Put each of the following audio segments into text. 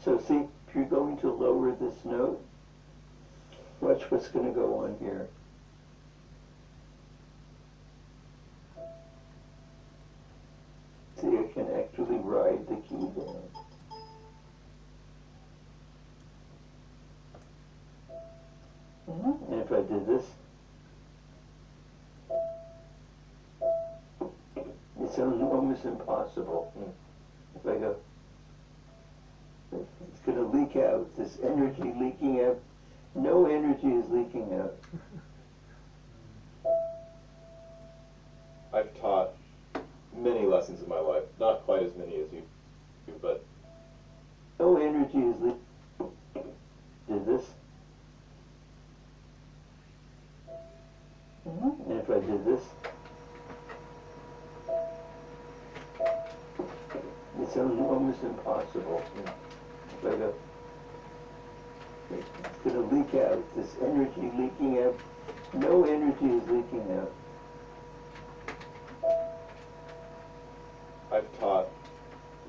So see, if you're going to lower this note, watch what's going to go on here. See, I can actually ride the key down. And if I did this, it's almost impossible. If I go, it's going to leak out. This energy leaking out. No energy is leaking out. I've taught many lessons in my life, not quite as many as you do, but no energy is leaking. Did this? And if I did this, it's almost impossible. If I go, it's going to leak out. This energy leaking out. No energy is leaking out. I've taught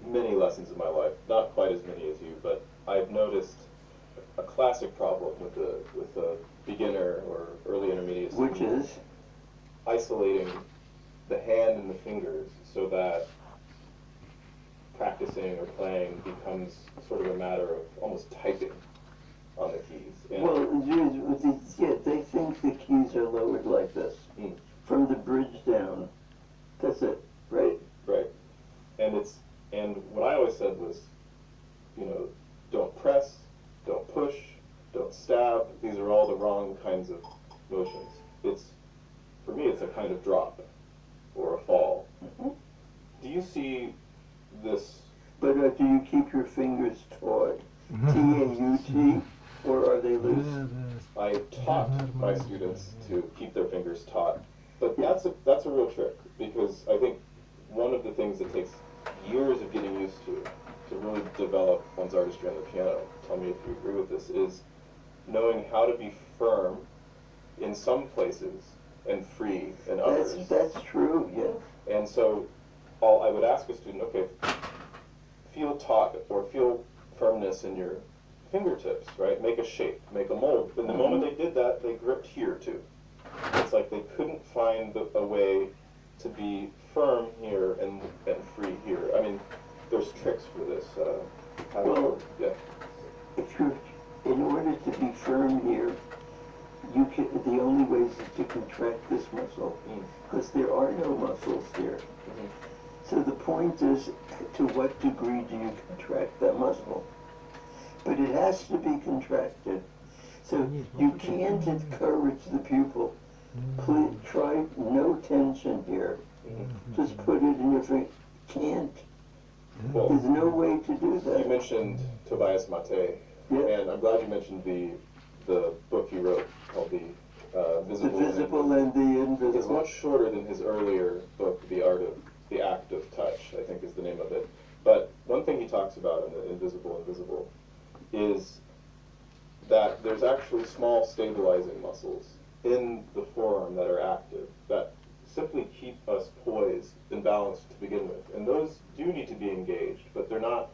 many lessons in my life, not quite as many as you, but I've noticed a classic problem with a beginner or early intermediate student. Which is? Isolating the hand and the fingers so that practicing or playing becomes sort of a matter of almost typing on the keys. And well, yeah, they think the keys are lowered like this, from the bridge down. That's it, right? Right. And what I always said was, you know, don't press, don't push, don't stab. These are all the wrong kinds of motions. For me, it's a kind of drop or a fall. Do you see this? But do you keep your fingers taut, T-A-U-T, or are they loose? I taught my students to keep their fingers taut, but that's a real trick, because I think one of the things that takes years of getting used to really develop one's artistry on the piano, tell me if you agree with this, is knowing how to be firm in some places and free in others. That's true, yeah. And so I would ask a student, okay, feel taut or feel firmness in your fingertips, right? Make a shape, make a mold. And the moment they did that, they gripped here too. It's like they couldn't find a way to be firm here and free here. I mean, there's tricks for this. If you're, in order to be firm here, the only way is to contract this muscle, because there are no muscles here. So the point is, to what degree do you contract that muscle? But it has to be contracted. So you can't encourage the pupil. Please try no tension here. Just put it in your finger. Can't. Well, there's no way to do that. You mentioned Tobias Mate, and I'm glad you mentioned the book he wrote called The Visible and the Invisible. It's much shorter than his earlier book, The Act of Touch, I think is the name of it. But one thing he talks about in The Invisible is that there's actually small stabilizing muscles in the forearm that are active that simply keep us poised and balanced to begin with. And those do need to be engaged, but they're not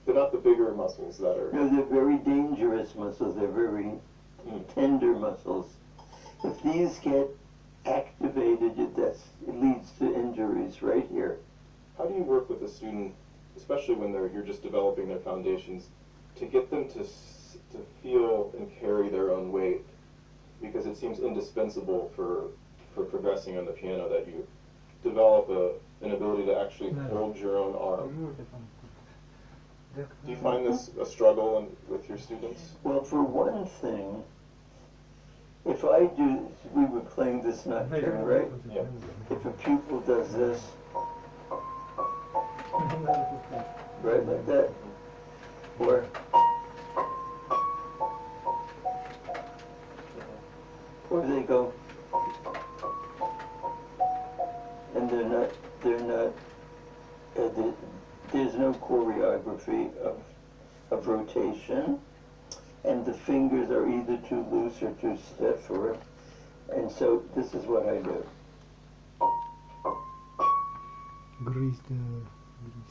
the bigger muscles that are... No, they're very dangerous muscles. They're very tender muscles. If these get activated, it leads to injuries right here. How do you work with a student, especially when you're just developing their foundations, to get them to feel and carry their own weight? Because it seems indispensable for progressing on the piano that you develop an ability to actually hold your own arm. Do you find this a struggle with your students? Well, for one thing, if we were playing this nocturne, right? Yeah. If a pupil does this, right, like that, or they go, and there's no choreography of rotation, and the fingers are either too loose or too stiff, and so this is what I do. Grease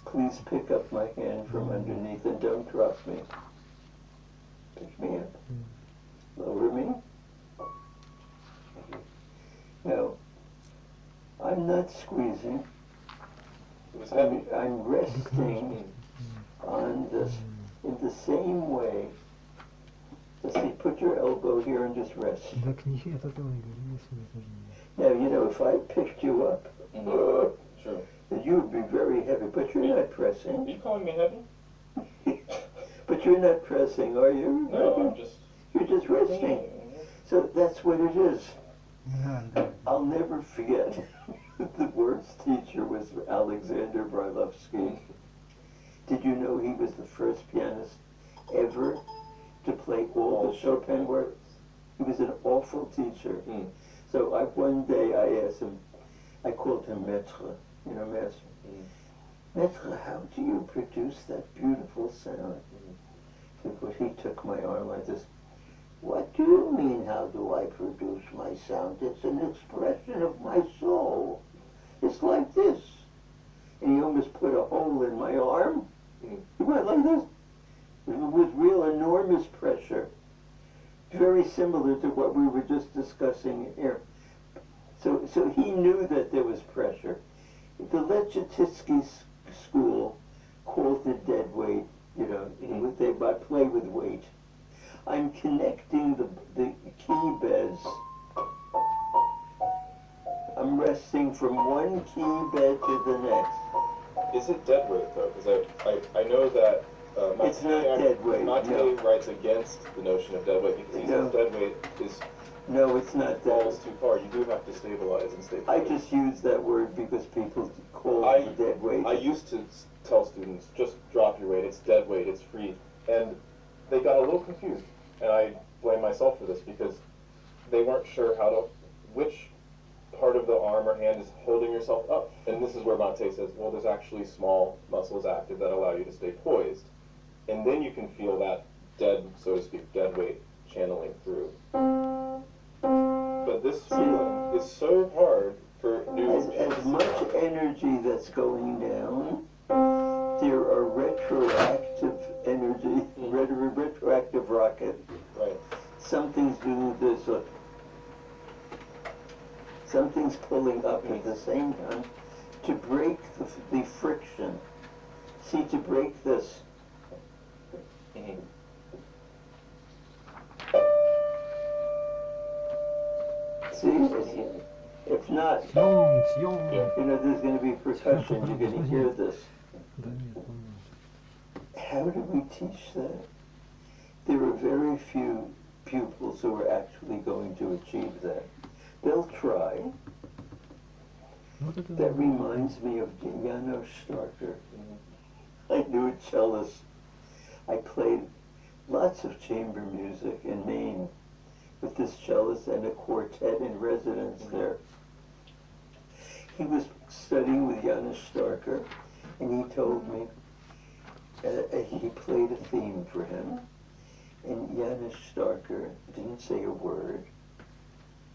Please pick up my hand from underneath and don't drop me. Pick me up. Lower me. Now, I'm not squeezing. It was heavy. I'm resting on this in the same way. Just see, put your elbow here and just rest. Так не это то, я говорю, не себе тоже не. Now, you know, if I picked you up, Sure. then you would be very heavy, but you're not Are pressing. you calling me heavy? But you're not pressing, are you? No, I'm just. You're just resting. So that's what it is. Да, да. I'll never forget. The worst teacher was Alexander Brailovsky. Did you know he was the first pianist ever to play all the Chopin works? He was an awful teacher. So one day I asked him, I called him Maître, you know, Master. Maître, how do you produce that beautiful sound? But he took my arm like this. What do you mean, how do I produce my sound? It's an expression of my soul. It's like this. And he almost put a hole in my arm. He went like this. With real enormous pressure. Very similar to what we were just discussing here. So he knew that there was pressure. The Leschetizky school called it dead weight. You know, they play with weight. I'm connecting the key beds. I'm resting from one key bed to the next. Is it dead weight though? Because I know that It's not dead weight, Mate no. writes against the notion of dead weight because he says dead weight is No, it's not that. falls too far. You do have to stabilize and stay. I just use that word because people call I- it dead weight. I used to tell students, just drop your weight. It's dead weight. It's free. And they got a little confused. And I blame myself for this because they weren't sure which part of the arm or hand is holding yourself up. And this is where Mate says, well, there's actually small muscles active that allow you to stay poised. And then you can feel that dead, so to speak, dead weight channeling through. But this feeling is so hard for new As much energy that's going down, there are retroactive energy, retroactive rocket. Right. Something's doing this, look. Something's pulling up at the same time to break the friction. See, to break this. See, if not, Съем. you know, there's going to be percussion, you're going to hear this. Да нет, по-моему. How do we teach that? There are very few pupils who are actually going to achieve that. They'll try. Вот это That reminds me of Janos Starker. I knew a cellist. I played lots of chamber music in Maine with this cellist and a quartet in residence there. He was studying with Janos Starker, and he told me he played a theme for him, and Janos Starker didn't say a word.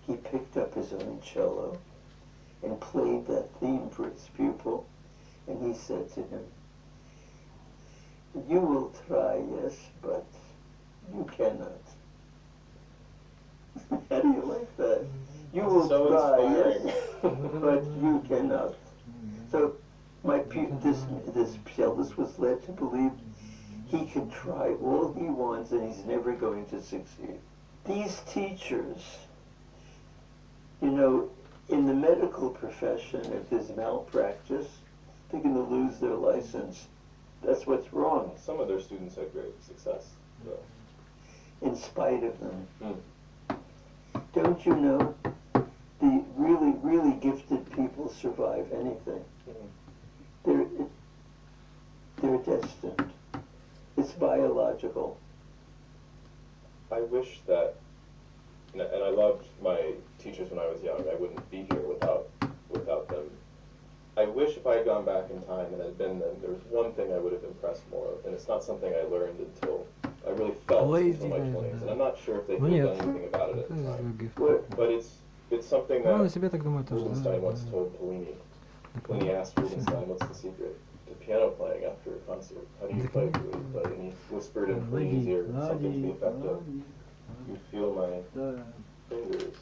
He picked up his own cello and played that theme for his pupil, and he said to him, "You will try, yes, but you cannot." How do you like that? You will So try, inspiring. yes, but you cannot. So this cellist was led to believe he can try all he wants and he's never going to succeed. These teachers, you know, in the medical profession, if there's malpractice, they're going to lose their license. That's what's wrong, Some of their students had great success. So. in spite of them. Don't you know, the really, really gifted people survive anything. They're destined. It's biological. I wish that, and I loved my teachers when I was young. I wouldn't be here without them. I wish if I had gone back in time and had been them, there was one thing I would have impressed more of, and it's not something I learned until I really felt until my 20s, and I'm not sure if they could have done anything about it at the time. But it's something Ну, на that себе так думаю тоже. Rubinstein once told Polini. When he asked Rubinstein, what's the secret to piano playing after a concert. How do you play? But and he whispered in Fellini's ear something to the effect of, "You feel my Да. fingers."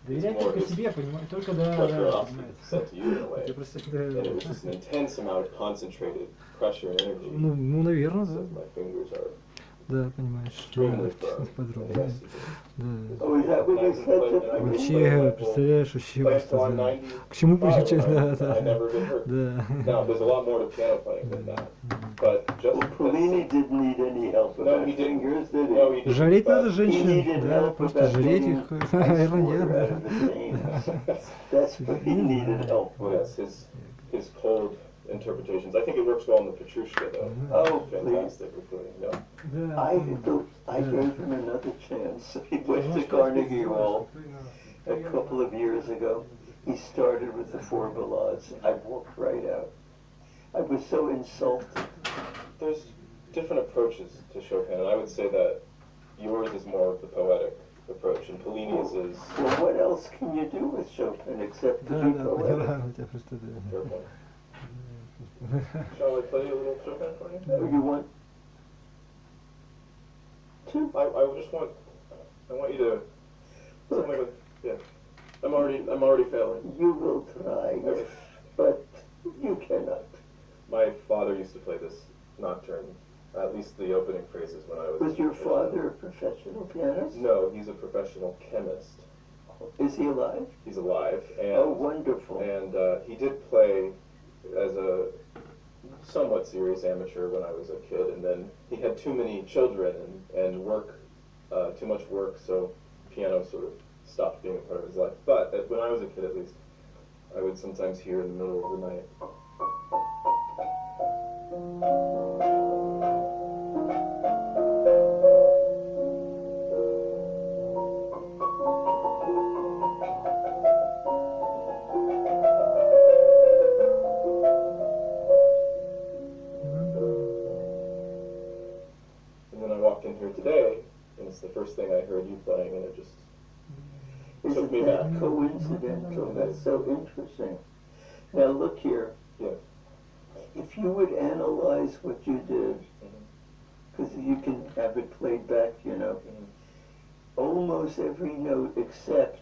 Доверять только себе, понимаешь? Только да, What да, Tarkovsky понимаете. said to you in a way. Я просто, And it was just an intense amount of concentrated pressure and energy. ну, наверное, So да. my fingers are Да, понимаешь. extremely Да, firm. подробно. Yes. Да. Oh, is that what you said to me? Вообще, представляешь, вообще Play просто, until I'm да. 90. К чему приучать, да, I да. never been hurt. Да. Now, there's a lot more to piano playing than that. But just Well, Fellini didn't need any help with No, his he didn't. fingers, did he? No, he didn't. Жалеть but надо He женщин, needed да, help просто about жалеть getting их, ice ерунде, water out of да. the veins. That's what he needed help Yes, with. his cold interpretations. I think it works well in the Petrushka, though. Oh, please. Fantastic recording. No. Да. I gave him another chance. He went to Carnegie Hall a couple of years ago. He started with the four ballades. I walked right out. I was so insulted. There's different approaches to Chopin, and I would say that yours is more of the poetic approach, and Pellini's is. Well, what else can you do with Chopin except to Да, be да, poetic? поняла, у тебя просто, да. Fair point. Shall I play a little Chopin for you? Oh, you want to? I just want. I want you to. Something with. Yeah. I'm already failing. You will try, but you cannot. My father used to play this nocturne, at least the opening phrases when I was. Was your father a professional pianist? No, he's a professional chemist. Is he alive? He's alive, and Oh, wonderful. and he did play as a somewhat serious amateur when I was a kid, and then he had too many children and work, too much work, so piano sort of stopped being a part of his life. But when I was a kid, at least, I would sometimes hear in the middle of the night. And then I walked in here today, and it's the first thing I heard you playing, and it just took Isn't me that back. coincidental? That's so interesting. Now look here. Yeah. If you would analyze what you did, because you can have it played back, you know, almost every note except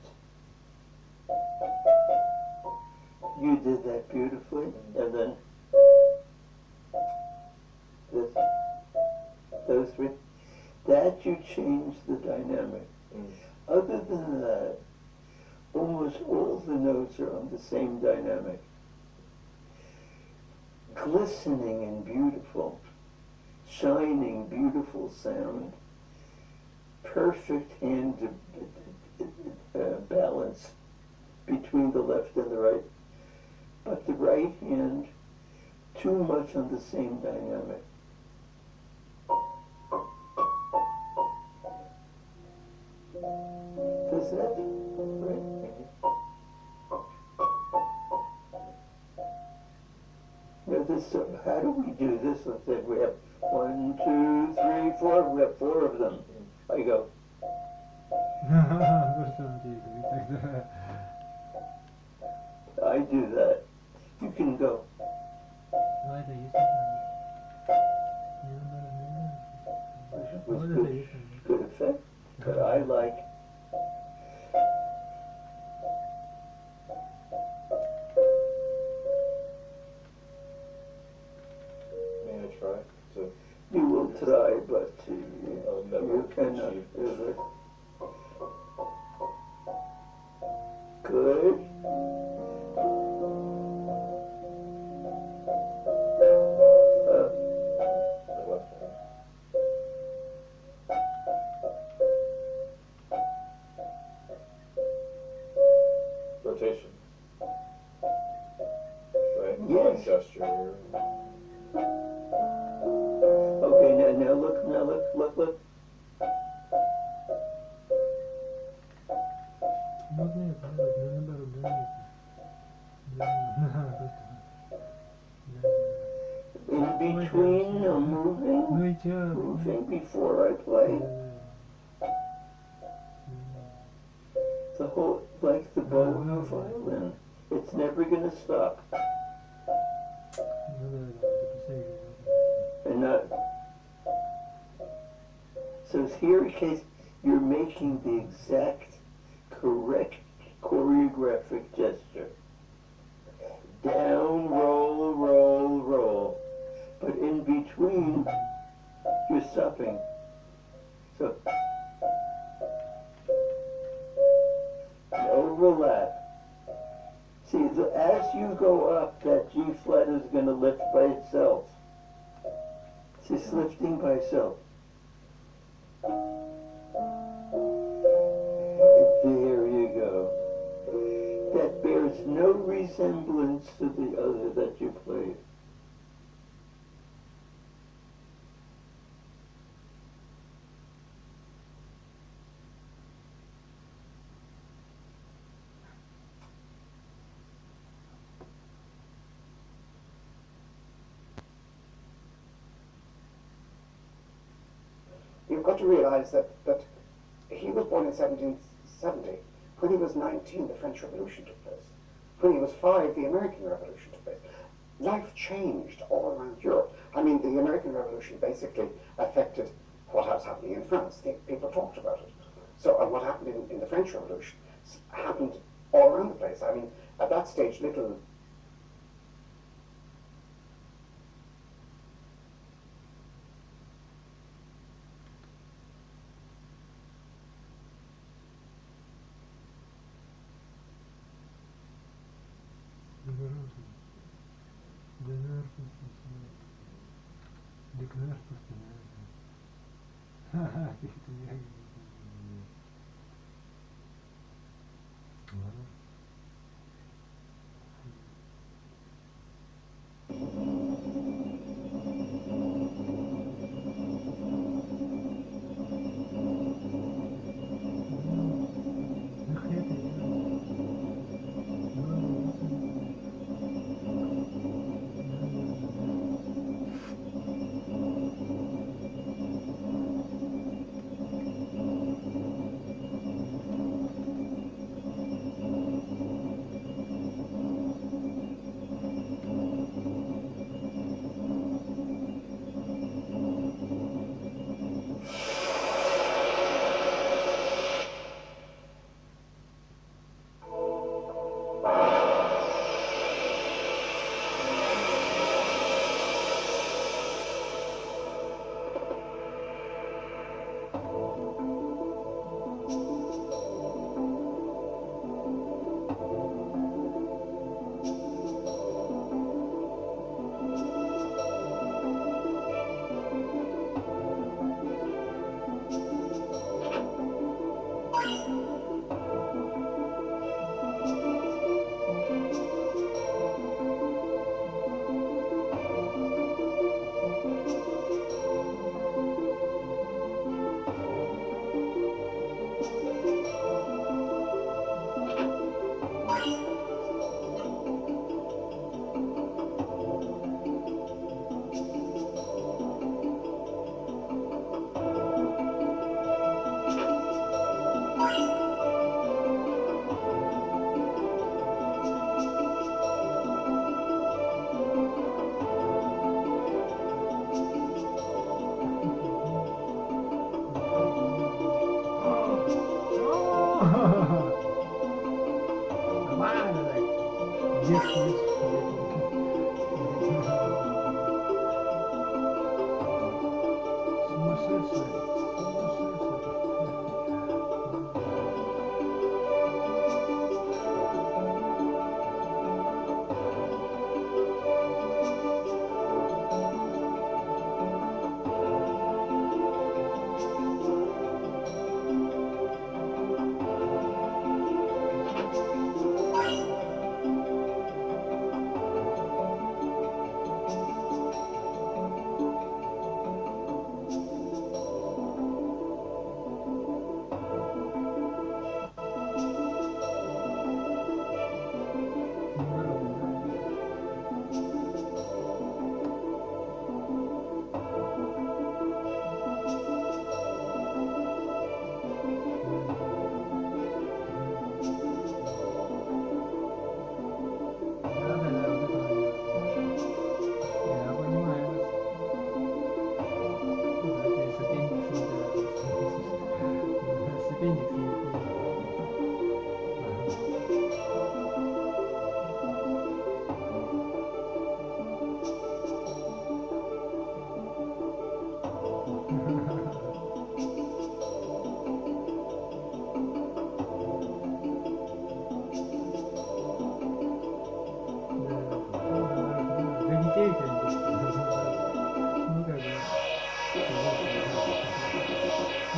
you did that beautifully, and then this, those three, that you changed the dynamic. Other than that, almost all the notes are on the same dynamic. Glistening and beautiful, shining, beautiful sound, perfect hand balance between the left and the right, but the right hand too much on the same dynamic. Does that, right? Now this, how do we do this? Let's say we have 1, 2, 3, 4. We have 4 of them. I go. I do that. You can go. With good effect. But I like. May I try to? You will try, but I'll never you cannot achieve do it. Good. My left hand. Rotation. Right? Yes. One gesture. Okay, now look. In between, moving before I play. The whole, like the bow of a violin. It's never gonna stop. So here in case you're making the exact correct choreographic gesture. Down, roll, roll, roll. But in between, you're stopping. So, no overlap. See, as you go up, that G flat is going to lift by itself. It's just lifting by itself. There you go. That bears no resemblance to the other that you played. You've got to realize that he was born in 1770. When he was 19, the French Revolution took place. When he was 5, the American Revolution took place. Life changed all around Europe. I mean, the American Revolution basically affected what was happening in France. People talked about it. So, and what happened in the French Revolution happened all around the place. I mean, at that stage, little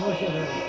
вообще, да.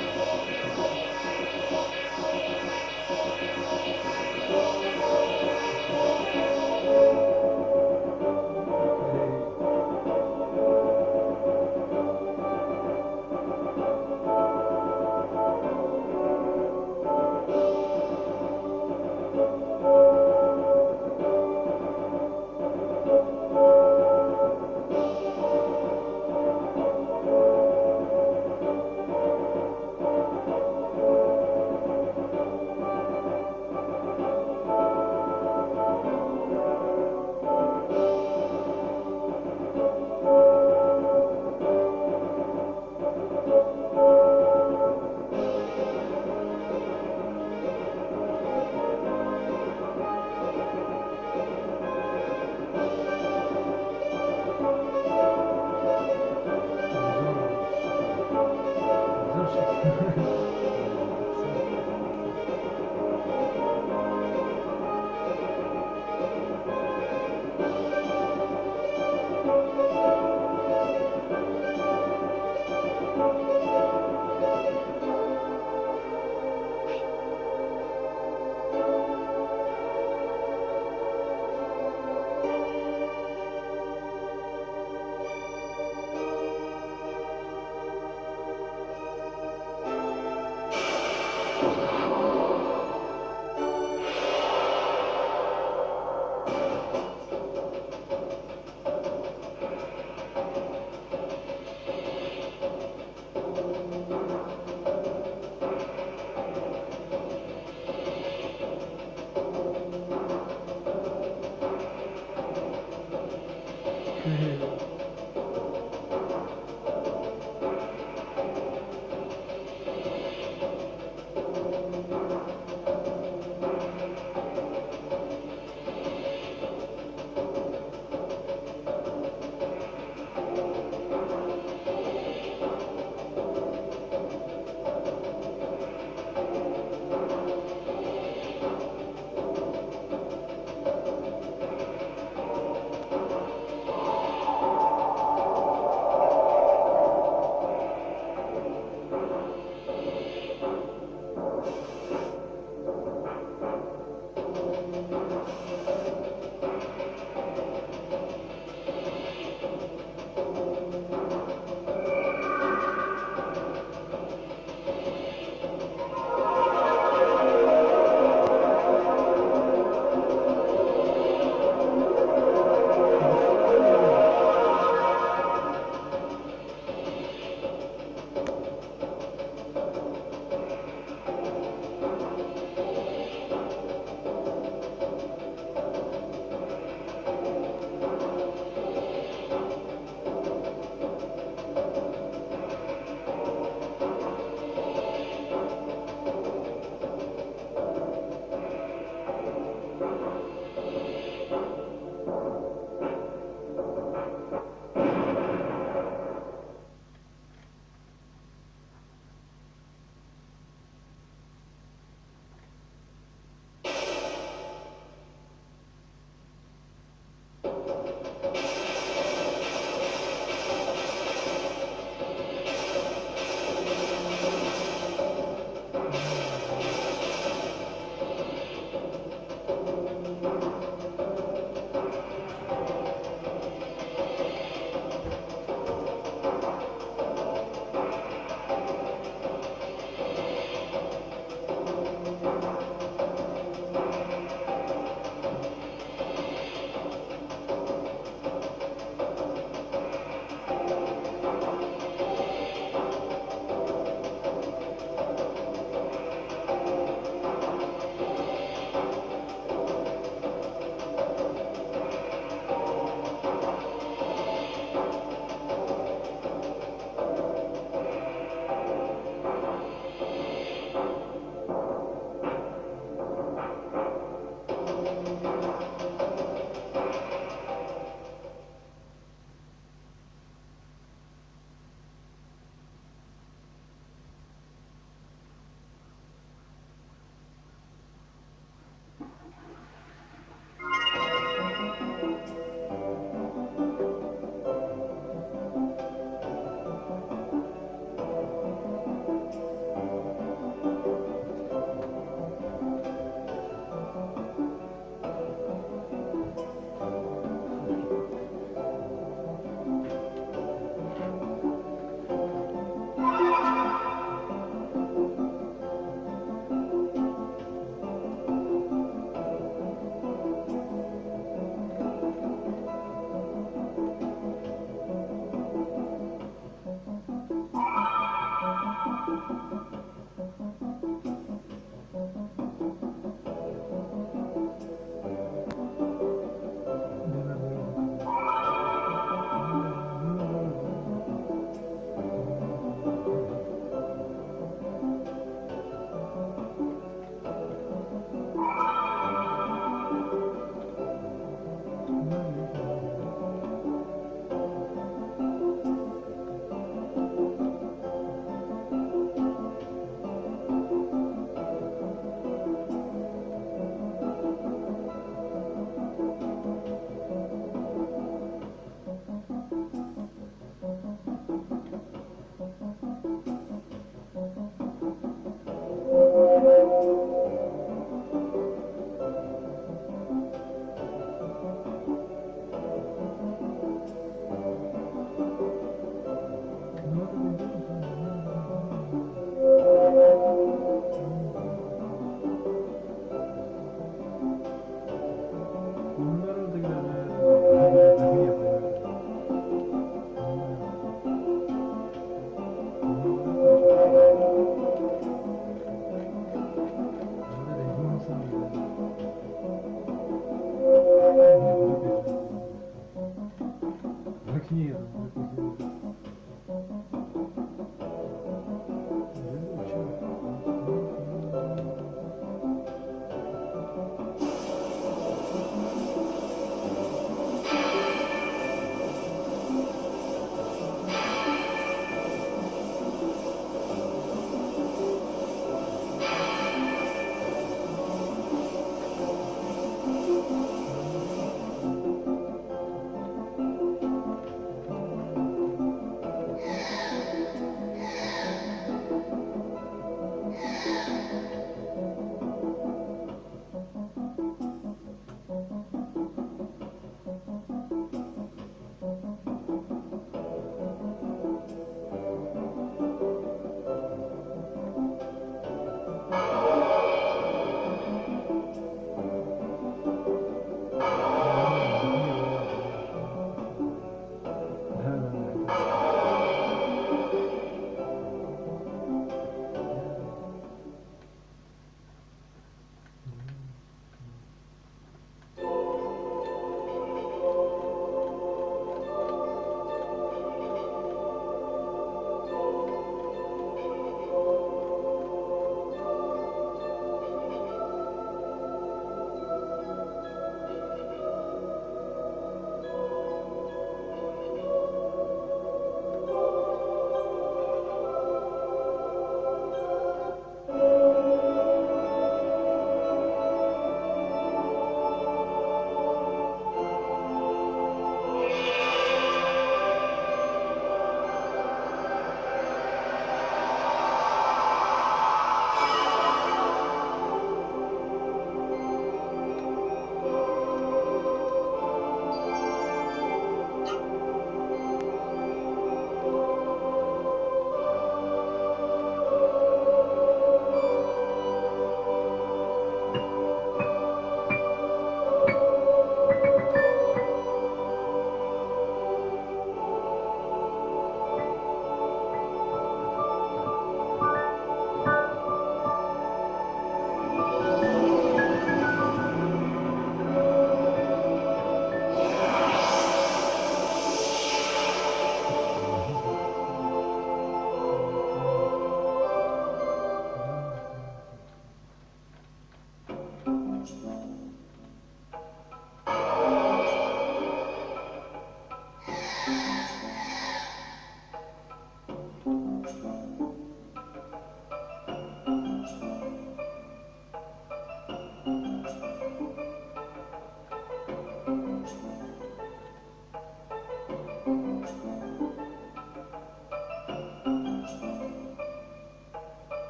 Нет.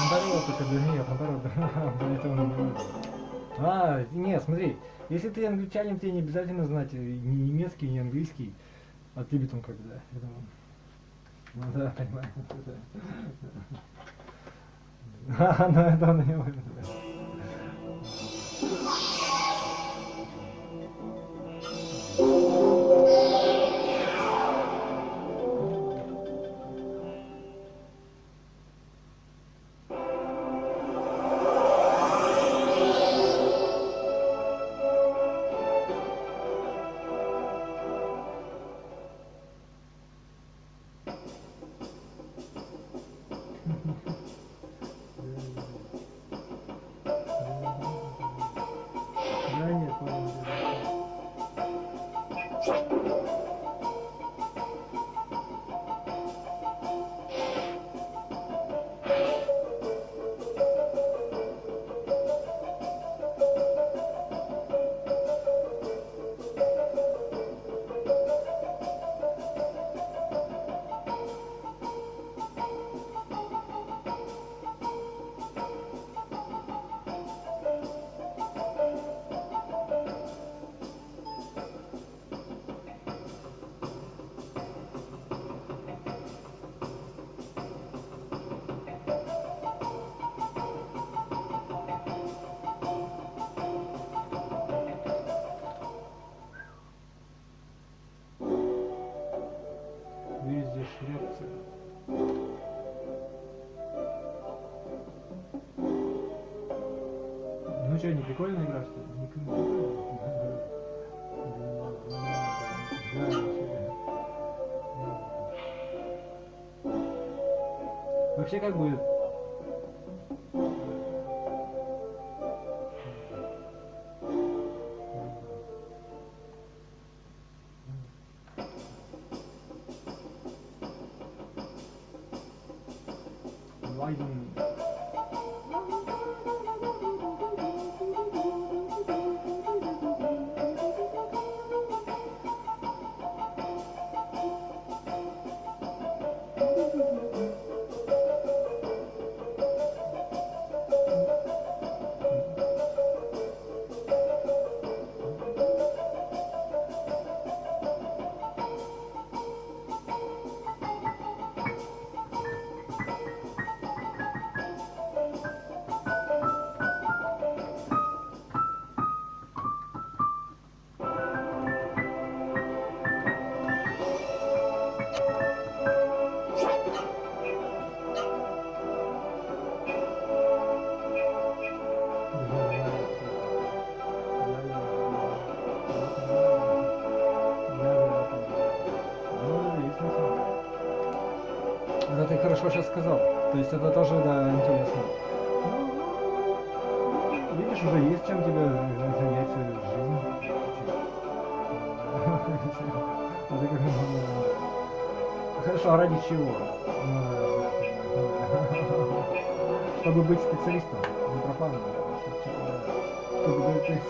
Наоборот, это нет, наоборот, поэтому не надо. А, нет, смотри, если ты англичанин, тебе не обязательно знать ни немецкий, ни английский, а ты битум когда, я думаю. Ну да, понимаю. Ну это он не может. Да нет, по-моему. что, не прикольная игра, что ли? Не прикольная. Вообще как бы... Лайзен... Это ты хорошо сейчас сказал. То есть это тоже, да, интересно. Ну, видишь, уже есть чем тебе занять жизнь. Это как... Хорошо, а ради чего? Чтобы быть специалистом, не профаном. Чтобы быть...